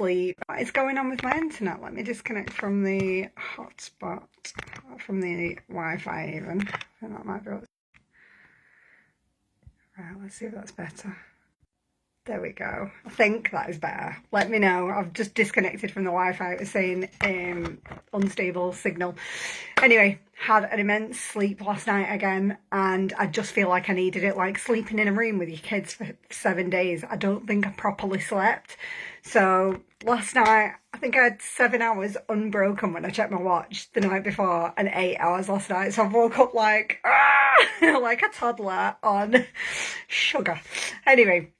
sleep. What is going on with my internet? Let me disconnect from the hotspot, from the Wi-Fi even. I think that might be what... Right, let's see if that's better. There we go. I think that is better. Let me know. I've just disconnected from the Wi-Fi. It was saying unstable signal. Anyway, had an immense sleep last night again, and I just feel like I needed it. Like sleeping in a room with your kids for 7 days, I don't think I properly slept. So last night, I think I had 7 hours unbroken when I checked my watch the night before, and 8 hours last night. So I woke up like, like a toddler on sugar. Anyway.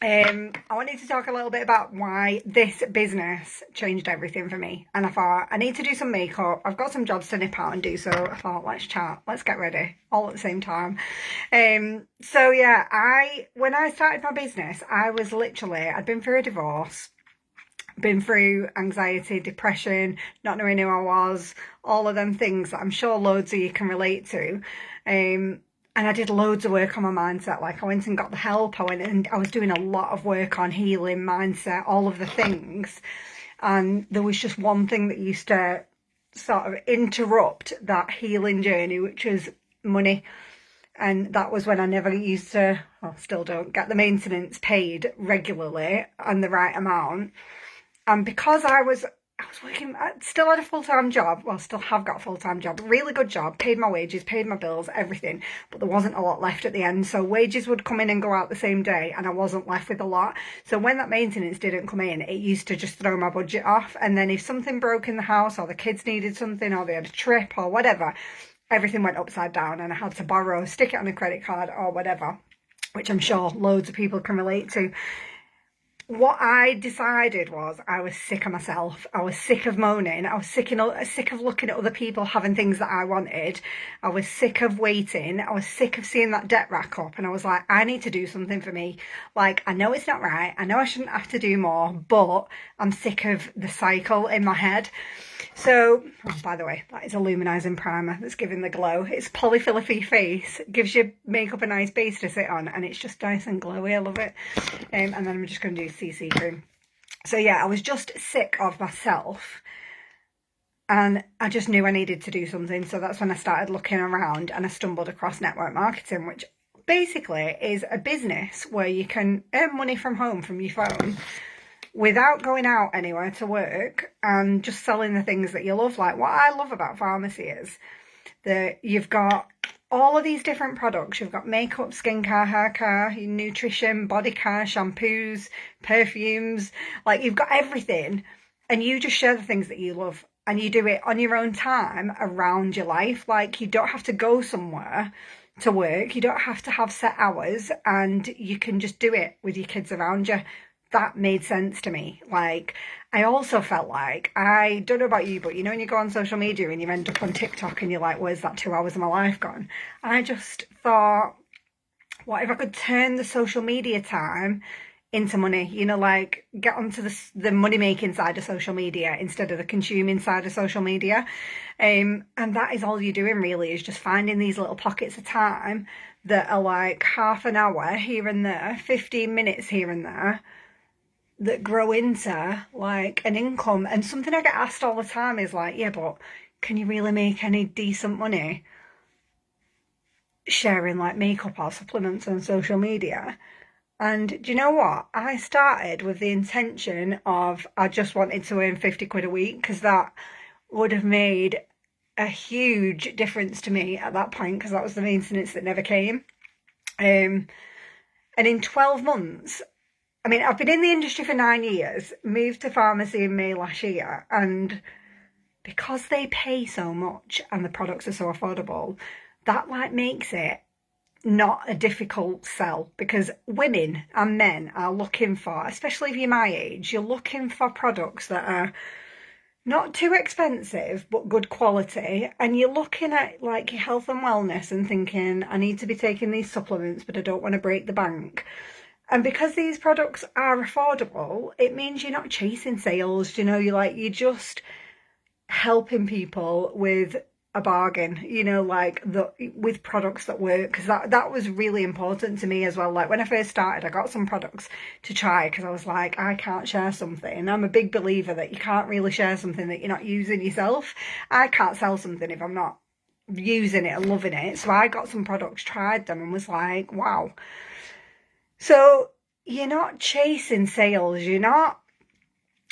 I wanted to talk a little bit about why this business changed everything for me. And I thought, I need to do some makeup. I've got some jobs to nip out and do, so I thought, let's chat, let's get ready, all at the same time. So yeah, when I started my business, I'd been through a divorce, been through anxiety, depression, not knowing who I was, all of them things that I'm sure loads of you can relate to. And I did loads of work on my mindset. Like I went and got the help. I was doing a lot of work on healing, mindset, all of the things. And there was just one thing that used to sort of interrupt that healing journey, which was money. And that was when I never used to, well, still don't, get the maintenance paid regularly and the right amount. And because I was working, I still had a full-time job. Well, still have got a full-time job, really good job, paid my wages, paid my bills, everything. But there wasn't a lot left at the end. So wages would come in and go out the same day, and I wasn't left with a lot. So when that maintenance didn't come in, it used to just throw my budget off. And then if something broke in the house, or the kids needed something, or they had a trip or whatever, everything went upside down, and I had to borrow, stick it on a credit card or whatever, which I'm sure loads of people can relate to. What I decided was I was sick of myself. I was sick of moaning. I was sick of looking at other people having things that I wanted. I was sick of waiting. I was sick of seeing that debt rack up. And I was like, I need to do something for me. Like, I know it's not right. I know I shouldn't have to do more, but I'm sick of the cycle in my head. So, oh, by the way, that is a luminizing primer that's giving the glow. It's Polyfilla Face. It gives your makeup a nice base to sit on, and it's just nice and glowy. I love it. And then I'm just going to do CC cream. So yeah, I was just sick of myself, and I just knew I needed to do something. So that's when I started looking around, and I stumbled across network marketing, which basically is a business where you can earn money from home from your phone without going out anywhere to work, and just selling the things that you love. Like what I love about Farmacy is that you've got all of these different products. You've got makeup, skincare, hair care, nutrition, body care, shampoos, perfumes. Like you've got everything, and you just share the things that you love, and you do it on your own time around your life. Like you don't have to go somewhere to work. You don't have to have set hours, and you can just do it with your kids around you. That made sense to me. Like, I also felt like, I don't know about you, but you know when you go on social media and you end up on TikTok and you're like, where's that 2 hours of my life gone? I just thought, what if I could turn the social media time into money? You know, like get onto the money making side of social media instead of the consuming side of social media. And that is all you're doing really, is just finding these little pockets of time that are like half an hour here and there, 15 minutes here and there, that grow into like an income. And something I get asked all the time is like, yeah, but can you really make any decent money sharing like makeup or supplements on social media? And do you know what? I started with the intention of, I just wanted to earn 50 quid a week, because that would have made a huge difference to me at that point, because that was the maintenance that never came. And in 12 months, I mean, I've been in the industry for 9 years, moved to Farmacy in May last year, and because they pay so much and the products are so affordable, that like makes it not a difficult sell, because women and men are looking for, especially if you're my age, you're looking for products that are not too expensive but good quality, and you're looking at like your health and wellness and thinking, I need to be taking these supplements but I don't want to break the bank. And because these products are affordable, it means you're not chasing sales, you know, you're just helping people with a bargain, you know, like with products that work, because that was really important to me as well. Like when I first started, I got some products to try because I was like, I can't share something. I'm a big believer that you can't really share something that you're not using yourself. I can't sell something if I'm not using it and loving it. So I got some products, tried them, and was like, wow. So you're not chasing sales,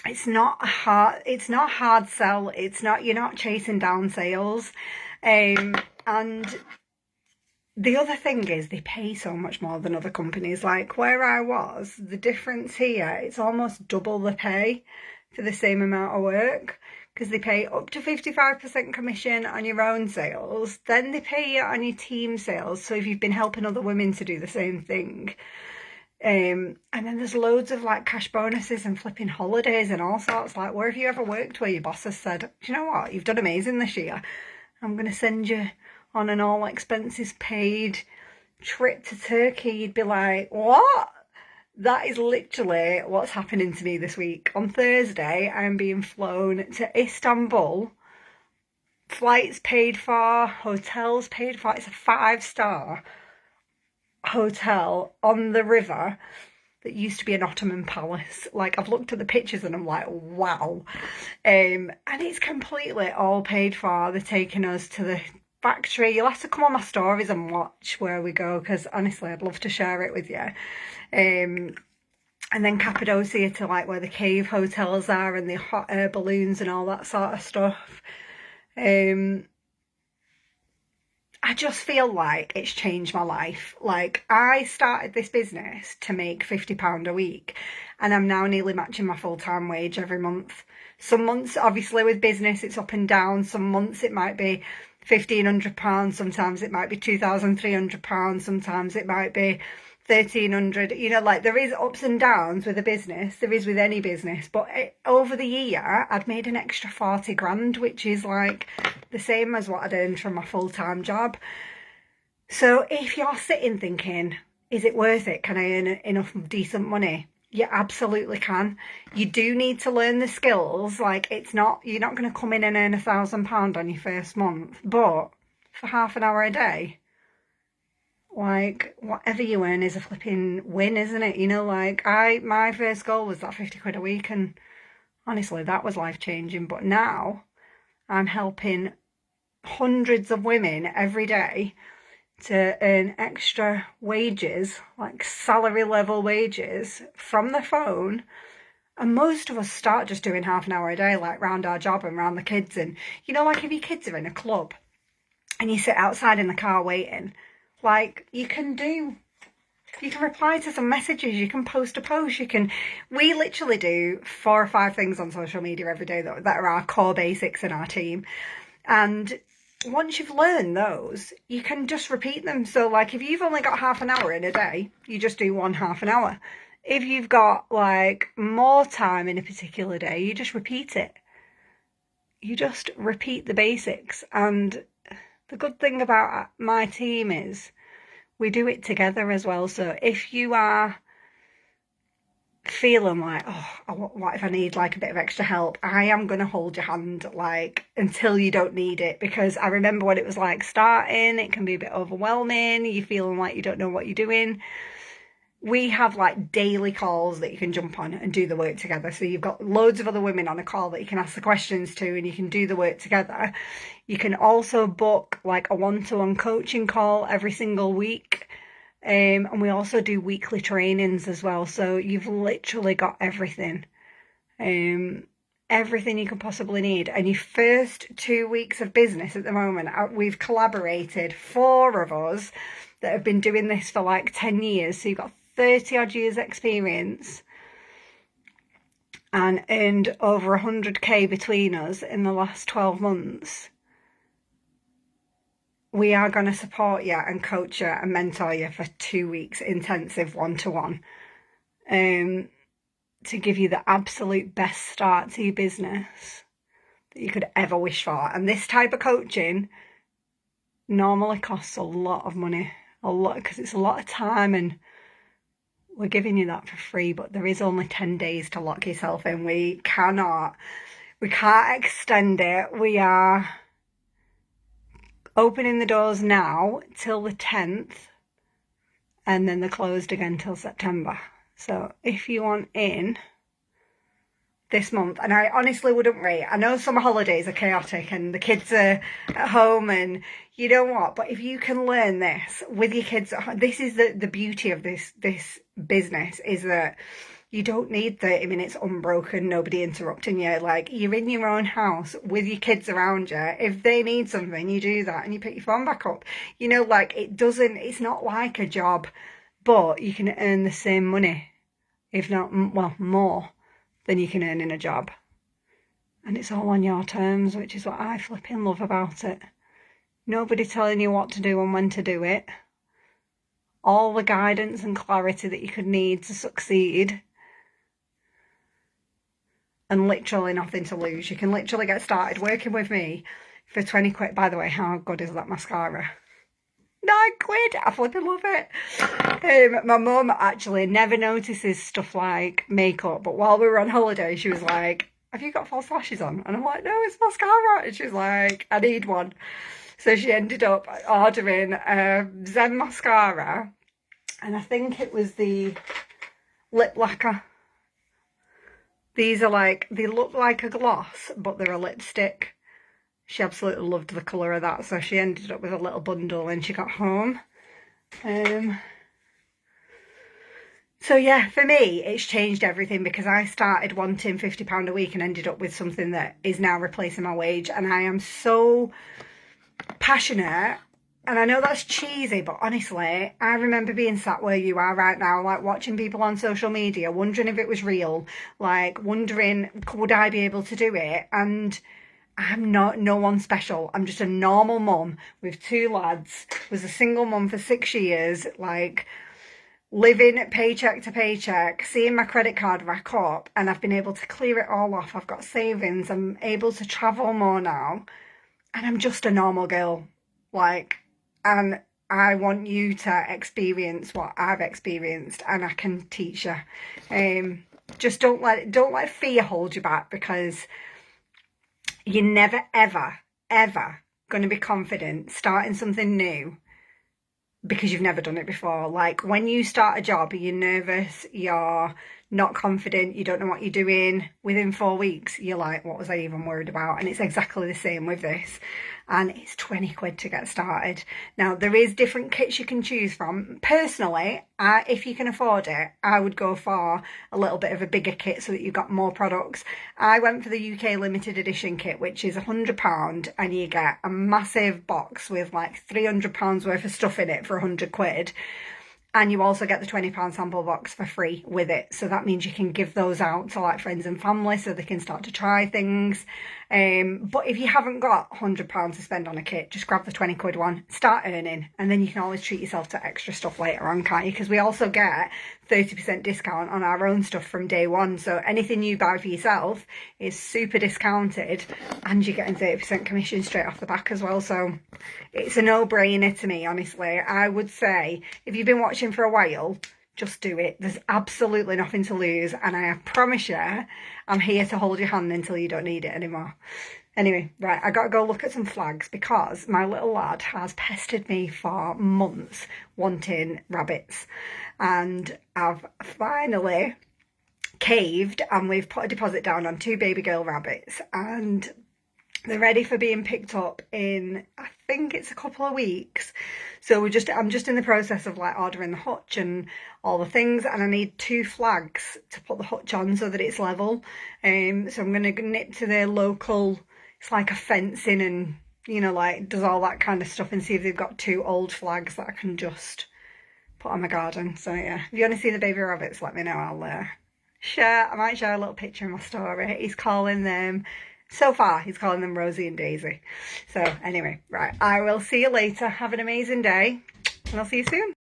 it's not hard sell, you're not chasing down sales. And the other thing is they pay so much more than other companies. Like where I was, the difference here, it's almost double the pay for the same amount of work, because they pay up to 55% commission on your own sales, then they pay you on your team sales, so if you've been helping other women to do the same thing. And then there's loads of like cash bonuses and flipping holidays and all sorts. Like, where have you ever worked where your boss has said, do you know what, you've done amazing this year, I'm going to send you on an all expenses paid trip to Turkey? You'd be like, what? That is literally what's happening to me this week. On Thursday, I'm being flown to Istanbul. Flights paid for, hotels paid for. It's a 5-star hotel on the river that used to be an Ottoman palace. Like, I've looked at the pictures and I'm like, wow. And it's completely all paid for. They're taking us to the factory. You'll have to come on my stories and watch where we go, because honestly I'd love to share it with you. And then Cappadocia to like where the cave hotels are and the hot air balloons and all that sort of stuff. I just feel like it's changed my life. Like, I started this business to make £50 a week, and I'm now nearly matching my full-time wage every month. Some months, obviously with business, it's up and down. Some months it might be £1,500, sometimes it might be £2,300, sometimes it might be 1,300. You know, like, there is ups and downs with a business, there is with any business. But over the year, I'd made an extra 40 grand, which is like the same as what I'd earned from my full-time job. So if you're sitting thinking, is it worth it? Can I earn enough decent money? You absolutely can. You do need to learn the skills. Like, you're not going to come in and earn £1,000 on your first month, but for half an hour a day, like, whatever you earn is a flipping win, isn't it? You know, like, my first goal was that 50 quid a week, and honestly, that was life-changing. But now I'm helping hundreds of women every day to earn extra wages, like salary level wages, from the phone. And most of us start just doing half an hour a day, like round our job and round the kids. And, you know, like if your kids are in a club and you sit outside in the car waiting, like, you can reply to some messages, you can post a post, we literally do 4 or 5 things on social media every day that are our core basics in our team. And once you've learned those, you can just repeat them. So like, if you've only got half an hour in a day, you just do one half an hour. If you've got like more time in a particular day, you just repeat it. You just repeat the basics. And the good thing about my team is we do it together as well. So if you are feeling like, oh, what if I need like a bit of extra help, I am going to hold your hand like until you don't need it. Because I remember what it was like starting. It can be a bit overwhelming. You're feeling like you don't know what you're doing. We have like daily calls that you can jump on and do the work together. So you've got loads of other women on a call that you can ask the questions to, and you can do the work together. You can also book like a one-to-one coaching call every single week. And we also do weekly trainings as well. So you've literally got everything. Everything you could possibly need. And your first 2 weeks of business at the moment, we've collaborated, 4 of us that have been doing this for like 10 years. So you've got 30 odd years experience and earned over 100k between us in the last 12 months. We are going to support you and coach you and mentor you for 2 weeks intensive one-to-one to give you the absolute best start to your business that you could ever wish for. And this type of coaching normally costs a lot of money, because it's a lot of time, and we're giving you that for free. But there is only 10 days to lock yourself in. We can't extend it. opening the doors now till the 10th, and then they're closed again till September. So if you want in this month, and I honestly wouldn't wait. I know summer holidays are chaotic and the kids are at home, and you know what, but if you can learn this with your kids at home, this is the beauty of this business, is that you don't need 30 minutes unbroken, nobody interrupting you. Like, you're in your own house with your kids around you. If they need something, you do that and you pick your phone back up. You know, like, it's not like a job, but you can earn the same money, if not, well, more than you can earn in a job. And it's all on your terms, which is what I flipping love about it. Nobody telling you what to do and when to do it. All the guidance and clarity that you could need to succeed. And literally nothing to lose. You can literally get started working with me for 20 quid. By the way, how good is that mascara? 9 quid. I flipping love it. My mum actually never notices stuff like makeup, but while we were on holiday, she was like, have you got false lashes on? And I'm like, no, it's mascara. And she's like, I need one. So she ended up ordering a Zen mascara, and I think it was the lip lacquer. These are like, they look like a gloss, but they're a lipstick. She absolutely loved the colour of that, so she ended up with a little bundle when she got home. So yeah, for me, it's changed everything, because I started wanting £50 a week and ended up with something that is now replacing my wage. And I am so passionate, and I know that's cheesy, but honestly, I remember being sat where you are right now, like watching people on social media, wondering if it was real, like wondering, would I be able to do it? And I'm not no one special. I'm just a normal mum with 2 lads, was a single mum for 6 years, like living paycheck to paycheck, seeing my credit card rack up, and I've been able to clear it all off. I've got savings, I'm able to travel more now, and I'm just a normal girl. Like, and I want you to experience what I've experienced, and I can teach you. Just don't let fear hold you back, because you're never, ever, ever going to be confident starting something new because you've never done it before. Like, when you start a job, you're nervous, you're not confident, you don't know what you're doing. Within 4 weeks, you're like, what was I even worried about? And it's exactly the same with this. And it's 20 quid to get started. Now, there is different kits you can choose from. Personally, if you can afford it, I would go for a little bit of a bigger kit so that you've got more products. I went for the UK limited edition kit, which is £100, and you get a massive box with like £300 worth of stuff in it for 100 quid. And you also get the £20 sample box for free with it. So that means you can give those out to like friends and family so they can start to try things. But if you haven't got £100 to spend on a kit, just grab the 20 quid one, start earning, and then you can always treat yourself to extra stuff later on, can't you? Because we also get 30% discount on our own stuff from day one. So anything you buy for yourself is super discounted, and you're getting 30% commission straight off the back as well. So it's a no-brainer to me, honestly. I would say if you've been watching for a while, just do it. There's absolutely nothing to lose, and I promise you, I'm here to hold your hand until you don't need it anymore. Anyway, right, I gotta go look at some flags, because my little lad has pestered me for months wanting rabbits, and I've finally caved, and we've put a deposit down on 2 baby girl rabbits, and they're ready for being picked up in, I think it's a couple of weeks. So I'm just in the process of like ordering the hutch and all the things, and I need 2 flags to put the hutch on so that it's level. So I'm going to nip to their local, it's like a fencing and, you know, like does all that kind of stuff, and see if they've got 2 old flags that I can just put on my garden. So yeah, if you want to see the baby rabbits, let me know. I'll I might share a little picture in my story. He's calling them, so far, he's calling them Rosie and Daisy. So anyway, right, I will see you later. Have an amazing day, and I'll see you soon.